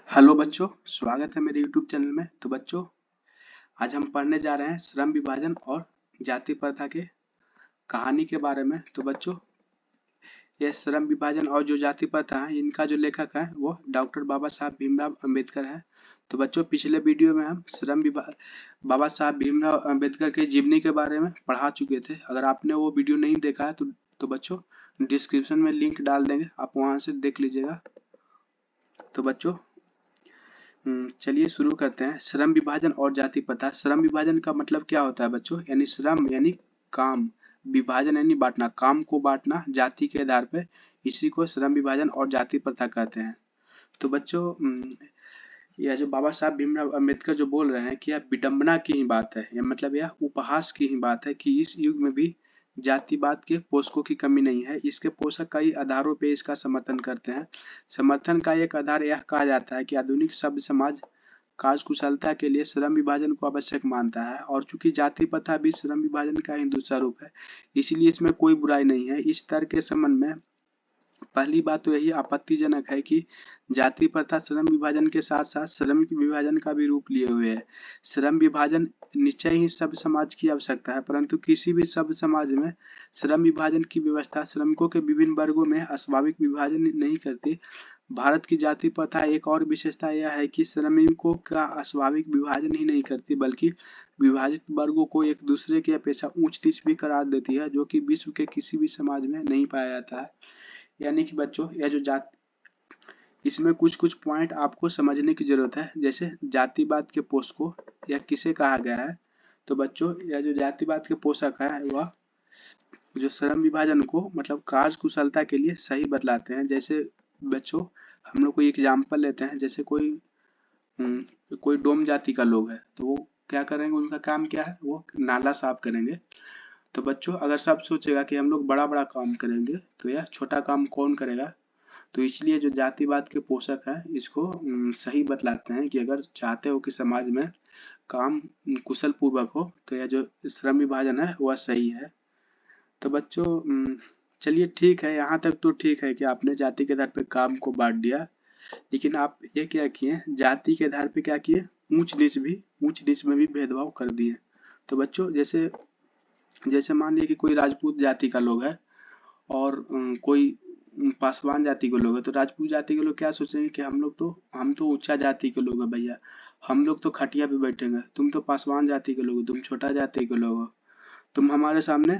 Hello बच्चों, स्वागत है मेरे यूट्यूब चैनल में। तो बच्चों, आज हम पढ़ने जा रहे हैं श्रम विभाजन और जाति प्रथा के कहानी के बारे में। तो बच्चों, ये श्रम विभाजन और जो जाति प्रथा है, इनका जो लेखक है वो डॉक्टर बाबा साहब भीमराव अंबेडकर है। तो बच्चों, पिछले वीडियो में हम बाबा साहब भीमराव अंबेडकर के जीवनी के बारे में पढ़ा चुके थे। अगर आपने वो वीडियो नहीं देखा है तो बच्चों, डिस्क्रिप्शन में लिंक डाल देंगे, आप वहां से देख लीजिएगा। तो बच्चों, चलिए शुरू करते हैं। श्रम विभाजन और जाति प्रथा। श्रम विभाजन का मतलब क्या होता है बच्चों? यानी श्रम यानी काम, विभाजन यानी बांटना, काम को बांटना जाति के आधार पर, इसी को श्रम विभाजन और जाति प्रथा कहते हैं। तो बच्चों, यह जो बाबा साहब भीमराव अंबेडकर जो बोल रहे हैं कि यह विडंबना की ही बात है, या मतलब यह उपहास की ही बात है कि इस युग में भी जातिवाद के पोषकों की कमी नहीं है। इसके पोषक कई आधारों पे इसका समर्थन करते हैं। समर्थन का एक आधार यह कहा जाता है कि आधुनिक सभ्य समाज कार्यकुशलता के लिए श्रम विभाजन को आवश्यक मानता है, और चूंकि जाति प्रथा भी श्रम विभाजन का ही दूसरा रूप है, इसलिए इसमें कोई बुराई नहीं है। इस तर्क के संबंध में पहली बात तो यही आपत्तिजनक है कि जाति प्रथा श्रम विभाजन के साथ साथ श्रमिक विभाजन का भी रूप लिए हुए है। श्रम विभाजन निश्चय ही सभ्य समाज की आवश्यकता है, परंतु किसी भी सभ्य समाज में श्रम विभाजन की व्यवस्था श्रमिकों के विभिन्न वर्गों में अस्वाभाविक विभाजन नहीं करती। भारत की जाति प्रथा एक और विशेषता यह है कि श्रमिकों का अस्वाभाविक विभाजन ही नहीं करती, बल्कि विभाजित वर्गों को एक दूसरे की अपेक्षा ऊंच नीच भी करार देती है, जो कि विश्व के किसी भी समाज में नहीं पाया जाता है। यानी कि बच्चों, यह जो जाति, इसमें कुछ कुछ पॉइंट आपको समझने की जरूरत है। जैसे जातिवाद के पोषकों, यह किसे कहा गया है? तो बच्चों, यह जो जातिवाद के पोषक है वह जो श्रम विभाजन को मतलब कार्य कुशलता के लिए सही बतलाते हैं। जैसे बच्चों, हम लोग कोई एग्जाम्पल लेते हैं, जैसे कोई डोम जाति का लोग है, तो वो क्या करेंगे? उनका काम क्या है? वो नाला साफ करेंगे। तो बच्चों, अगर सब सोचेगा कि हम लोग बड़ा बड़ा काम करेंगे, तो यह छोटा काम कौन करेगा? तो इसलिए जो जातिवाद के पोषक है इसको सही बतलाते हैं कि अगर चाहते हो कि समाज में काम कुशल पूर्वक हो, तो यह जो श्रम विभाजन है वह सही है। तो बच्चों, चलिए ठीक है, यहाँ तक तो ठीक है कि आपने जाति के आधार पे काम को बांट दिया, लेकिन आप ये क्या किए? जाति के आधार पे क्या किए? ऊंच नीच में भी भेदभाव कर दिए। तो बच्चों, जैसे जैसे मान लिया कि कोई राजपूत जाति का लोग है और कोई पासवान जाति के लोग है, तो राजपूत जाति के लोग क्या सोचेंगे कि हम तो ऊंचा जाति के लोग हैं भैया, हम लोग तो खटिया पे बैठेंगे, तुम तो पासवान जाति के लोग हो, तुम छोटा जाति के लोग हो, तुम हमारे सामने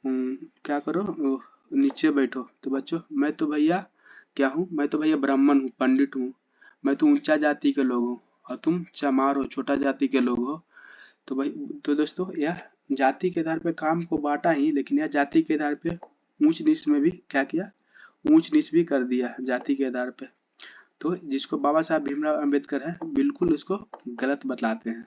क्या करो, नीचे बैठो। तो बच्चों, मैं तो भैया क्या हूँ? मैं तो भैया ब्राह्मण हूँ, पंडित हूँ, मैं तो ऊंचा जाति के लोग हूँ, और तुम चमार हो, छोटा जाति के लोग हो। तो भाई, तो दोस्तों, यह जाति के आधार पे काम को बांटा ही, लेकिन यह जाति के आधार पे ऊंच नीच में भी क्या किया? ऊंच नीच भी कर दिया जाति के आधार पे। तो जिसको बाबा साहब भीमराव अंबेडकर है, बिल्कुल उसको गलत बतलाते हैं।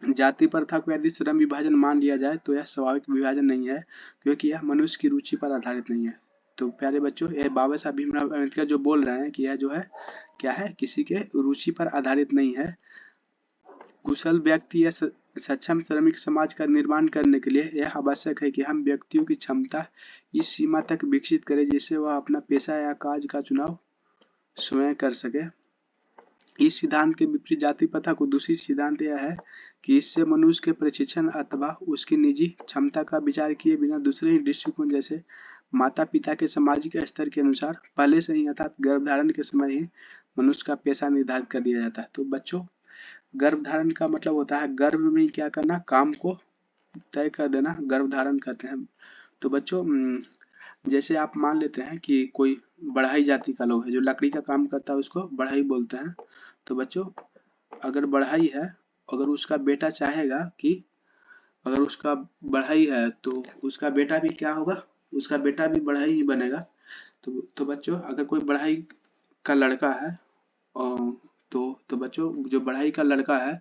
जाति प्रथा को यदि श्रम विभाजन मान लिया जाए तो यह स्वाभाविक विभाजन नहीं है, क्योंकि यह मनुष्य की रुचि पर आधारित नहीं है। तो प्यारे बच्चों, यह बाबा साहब भीमराव अंबेडकर जो बोल रहे हैं कि यह जो है क्या है, किसी के रुचि पर आधारित नहीं है। कुशल व्यक्ति या सक्षम श्रमिक समाज का निर्माण करने के लिए यह आवश्यक है कि हम व्यक्तियों की क्षमता इस सीमा तक विकसित करें जिससे वह अपना पेशा या कार्य का चुनाव स्वयं कर सके। इस सिद्धांत के विपरीत जाति प्रथा को दूसरी सिद्धांत यह है कि इससे मनुष्य के प्रशिक्षण अथवा उसकी निजी क्षमता का विचार किए बिना दूसरे ही दृष्टिकोण, जैसे माता पिता के सामाजिक स्तर के अनुसार पहले से ही अर्थात गर्भधारण के समय ही मनुष्य का पेशा निर्धारित कर दिया जाता है। तो बच्चों, गर्भधारण का मतलब होता है गर्भ में ही क्या करना, काम को तय कर देना, गर्भधारण करते हैं। तो बच्चों, जैसे आप मान लेते हैं कि कोई बढ़ई जाति का लोग है, जो लकड़ी का काम करता है, उसको बढ़ई बोलते हैं। तो बच्चों, अगर बढ़ई है, अगर उसका बेटा चाहेगा कि अगर उसका बढ़ई है तो उसका बेटा भी क्या होगा? उसका बेटा भी बढ़ई ही बनेगा। तो बच्चों, अगर कोई बढ़ई का लड़का है, और तो बच्चों, जो बढ़ई का लड़का है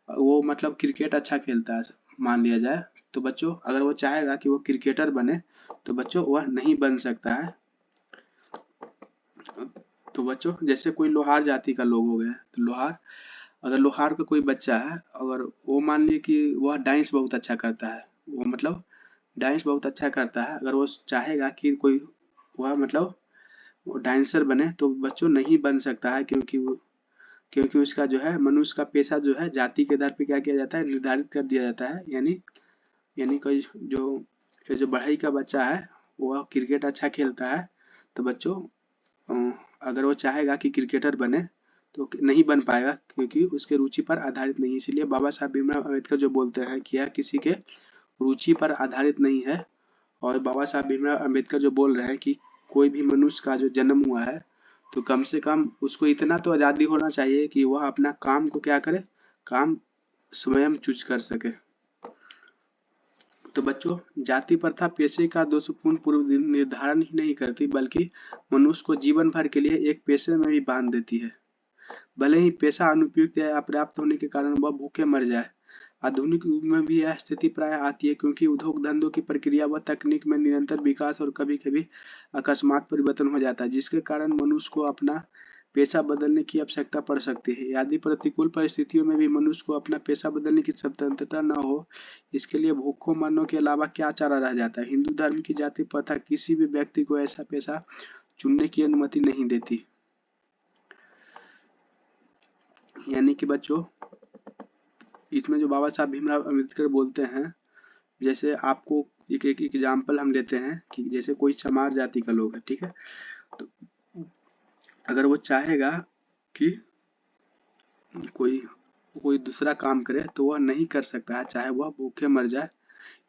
वो मतलब क्रिकेट अच्छा खेलता है मान लिया जाए, तो बच्चों अगर वो चाहेगा कि वो क्रिकेटर बने, तो बच्चों वह नहीं बन सकता है। तो बच्चों, जैसे कोई लोहार जाति का लोग हो गए, तो अगर लोहार का कोई बच्चा है, अगर वो मान लिए कि वह डांस बहुत अच्छा करता है, वो मतलब डांस बहुत अच्छा करता है, अगर वो चाहेगा कि कोई वह मतलब वो डांसर बने तो बच्चों नहीं बन सकता है, क्योंकि उसका जो है मनुष्य का पेशा जो है जाति के आधार पे क्या किया जाता है, निर्धारित कर दिया जाता है। यानी कोई जो ये जो बढ़ई का बच्चा है वह क्रिकेट अच्छा खेलता है तो बच्चों अगर वो चाहेगा कि क्रिकेटर बने तो नहीं बन पाएगा, क्योंकि उसके रुचि पर आधारित नहीं है। इसलिए बाबा साहब भीमराव अम्बेडकर जो बोलते हैं कि यह किसी के रुचि पर आधारित नहीं है। और बाबा साहब भीमराव अम्बेडकर जो बोल रहे हैं कि कोई भी मनुष्य का जो जन्म हुआ है तो कम से कम उसको इतना तो आज़ादी होना चाहिए कि वह अपना काम को क्या करे, काम स्वयं चूज कर सके। तो बच्चों जाति प्रथा पेशे का दोषपूर्ण पूर्व निर्धारण ही नहीं करती, बल्कि मनुष्य को जीवन भर के लिए एक पेशे में भी बांध देती है। भले ही पेशा अनुपयुक्त या अपर्याप्त होने के कारण वह भूखे मर जाए। आधुनिक युग में भी यह स्थिति प्राय आती है, क्योंकि उद्योग धंधों की प्रक्रिया व तकनीक में निरंतर विकास और कभी कभी अकस्मात परिवर्तन हो जाता है, जिसके कारण मनुष्य को अपना पेशा बदलने की आवश्यकता पड़ सकती है। यदि प्रतिकूल परिस्थितियों में भी मनुष्य को अपना पेशा बदलने की स्वतंत्रता न हो, इसके लिए भूखों मरने के अलावा क्या चारा रह जाता है। हिंदू धर्म की जाति प्रथा किसी भी व्यक्ति को ऐसा पेशा चुनने की अनुमति नहीं देती। यानी कि बच्चों इसमें जो बाबा साहब भीमराव अम्बेडकर बोलते हैं, जैसे आपको एक एग्जाम्पल हम लेते हैं कि जैसे कोई चमार जाति का लोग है, ठीक है, तो अगर वो चाहेगा कि कोई कोई दूसरा काम करे तो वह नहीं कर सकता है, चाहे वह भूखे मर जाए।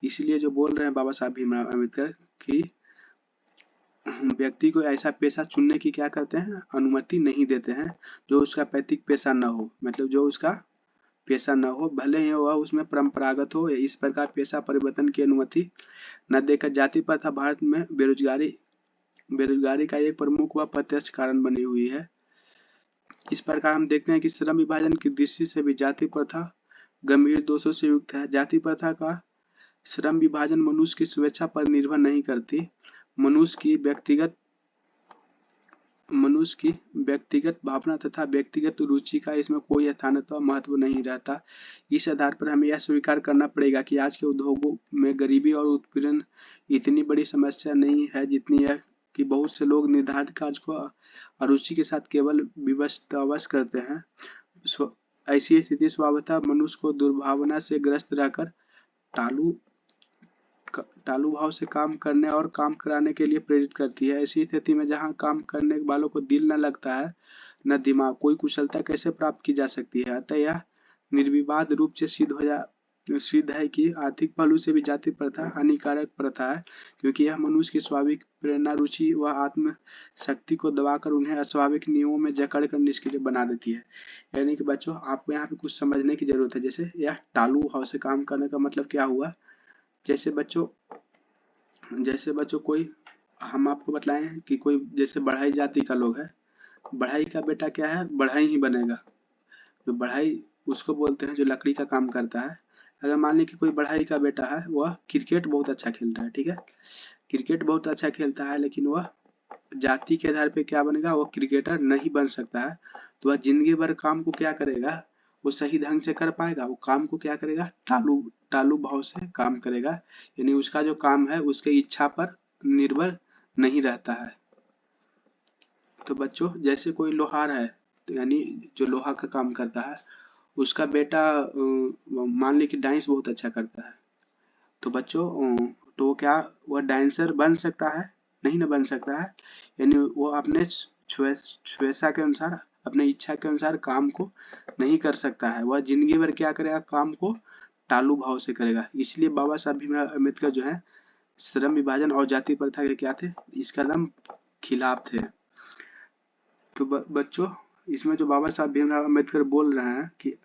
इसलिए जो बोल रहे हैं बाबा साहब भीमराव अम्बेडकर कि व्यक्ति को ऐसा पेशा चुनने की क्या करते हैं, अनुमति नहीं देते हैं जो उसका पैतृक पेशा न हो, मतलब जो उसका पेशा न हो, भले ही वह उसमें परंपरागत हो। इस प्रकार पेशा परिवर्तन की अनुमति न देकर जाति प्रथा भारत में बेरोजगारी का एक प्रमुख व प्रत्यक्ष कारण बनी हुई है। इस प्रकार हम देखते हैं कि श्रम विभाजन की दृष्टि से भी जाति प्रथा गंभीर दोषों से युक्त है। जाति प्रथा का श्रम विभाजन मनुष्य की स्वेच्छा पर निर्भर नहीं करती, मनुष्य की व्यक्तिगत भावना तथा व्यक्तिगत रुचि का इसमें कोई स्थान अथवा महत्व नहीं रहता। इस आधार पर हमें यह स्वीकार करना पड़ेगा कि आज के उद्योगों में गरीबी और उत्पीड़न इतनी बड़ी समस्या नहीं है जितनी यह कि बहुत से लोग निर्धारित कार्य को अरुचि के साथ केवल विवश करते हैं। ऐसी स्थिति स्वभावतः मनुष्य को दुर्भावना से ग्रस्त रहकर टालू भाव से काम करने और काम कराने के लिए प्रेरित करती है। ऐसी स्थिति में जहां काम करने वालों को दिल न लगता है न दिमाग, कोई कुशलता कैसे प्राप्त की जा सकती है। अतः यह निर्विवाद रूप से सिद्ध है कि आर्थिक पहलू से भी जाति प्रथा हानिकारक प्रथा है, क्योंकि यह मनुष्य की स्वाभाविक प्रेरणा, रुचि व आत्म शक्ति को दबाकर उन्हें अस्वाभाविक नियमों में जकड़ कर निष्क्रिय बना देती है। यानी कि बच्चों आपको यहाँ पे कुछ समझने की जरूरत है। जैसे यह टालू भाव से काम करने का मतलब क्या हुआ, जैसे बच्चों कोई हम आपको बतलाएं कि कोई जैसे बढ़ई जाति का लोग है, बढ़ई का बेटा क्या है, बढ़ई ही बनेगा। जो बढ़ई उसको बोलते हैं जो लकड़ी का काम करता है। अगर मान ली कि कोई बढ़ई का बेटा है, वह क्रिकेट बहुत अच्छा खेलता है, ठीक है, क्रिकेट बहुत अच्छा खेलता है, लेकिन वह जाति के आधार पे क्या बनेगा, वो क्रिकेटर नहीं बन सकता है। तो वह जिंदगी भर काम को क्या करेगा, वो सही ढंग से कर पाएगा, वो काम को क्या करेगा, टालू भाव से काम करेगा। यानी उसका जो काम है उसके इच्छा पर निर्भर नहीं रहता है। तो बच्चों जैसे कोई लोहार है, तो यानी जो लोहा का काम करता है, उसका बेटा मान ली कि डांस बहुत अच्छा करता है, तो बच्चों तो क्या वह डांसर बन सकता है, नहीं ना बन सकता है। यानी वो अपने स्वेच्छा के अनुसार, अपने इच्छा के अनुसार काम को नहीं कर सकता है। वह जिंदगी भर क्या करेगा, काम को टालू भाव से करेगा। इसलिए बाबा साहब भीमराव अम्बेडकर जो है श्रम विभाजन और जाति प्रथा के क्या थे, इसका एकदम खिलाफ थे। तो बच्चों इसमें जो बाबा साहब भीमराव अम्बेडकर बोल रहे हैं कि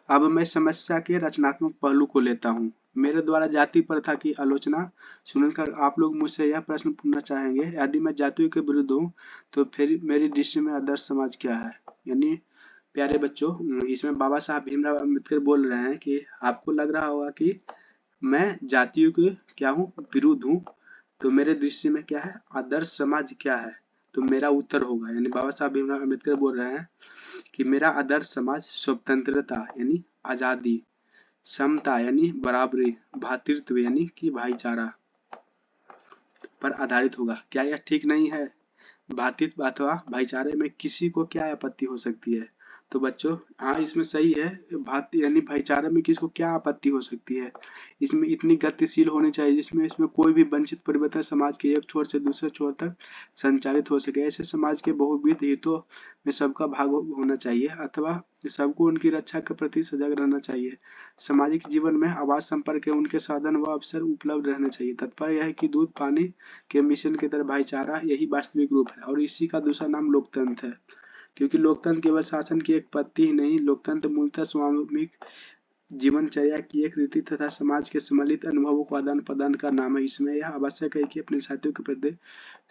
अब मैं समस्या के रचनात्मक पहलू को लेता हूँ। मेरे द्वारा जाति प्रथा की आलोचना सुनकर आप लोग मुझसे यह प्रश्न पूछना चाहेंगे, यदि मैं जातियों के विरुद्ध हूँ तो फिर मेरी दृष्टि में आदर्श समाज क्या है। यानी प्यारे बच्चों, इसमें बाबा साहब भीमराव अम्बेडकर बोल रहे हैं कि आपको लग रहा होगा कि मैं जातियों के क्या हूँ, विरुद्ध हूँ, तो मेरे दृष्टि में क्या है, आदर्श समाज क्या है। तो मेरा उत्तर होगा, यानी बाबा साहब भीमराव अम्बेडकर बोल रहे हैं कि मेरा आदर्श समाज स्वतंत्रता यानी आजादी, समता यानी बराबरी, भातृत्व यानी कि भाईचारा, पर आधारित होगा। क्या यह ठीक नहीं है? भातृत्व अथवा भाईचारे में किसी को क्या आपत्ति हो सकती है? तो बच्चों हाँ, इसमें सही है। यानी भाईचारे में किसको क्या आपत्ति हो सकती है? इसमें इतनी गतिशील होनी चाहिए जिसमें इसमें कोई भी वंचित परिवर्तन समाज के एक छोर से दूसरे छोर तक संचालित हो सके। ऐसे समाज के बहुविध हितों में सबका भाग होना चाहिए अथवा सबको उनकी रक्षा के प्रति सजग रहना चाहिए। सामाजिक जीवन में आवाज, संपर्क के उनके साधन व अवसर उपलब्ध रहने चाहिए। तात्पर्य यह है कि दूध पानी के मिशन की तरह भाईचारा यही वास्तविक रूप है और इसी का दूसरा नाम लोकतंत्र है। क्योंकि लोकतंत्र केवल शासन की एक पत्ती ही नहीं, लोकतंत्र मूलतः स्वाभाविक जीवनचर्या की एक रीति तथा समाज के सम्मिलित अनुभवों को आदान प्रदान का नाम है। इसमें यह आवश्यक है कि अपने साथियों के प्रति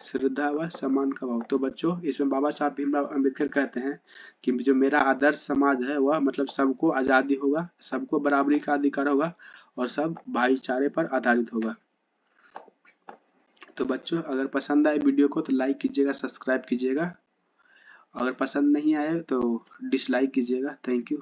श्रद्धा व सम्मान का भाव। तो बच्चों इसमें बाबा साहब भीमराव अम्बेडकर कहते हैं कि जो मेरा आदर्श समाज है वह मतलब सबको आज़ादी होगा, सबको बराबरी का अधिकार होगा और सब भाईचारे पर आधारित होगा। तो बच्चों अगर पसंद आए वीडियो को तो लाइक कीजिएगा, सब्सक्राइब कीजिएगा। अगर पसंद नहीं आए तो डिसलाइक कीजिएगा। Thank you.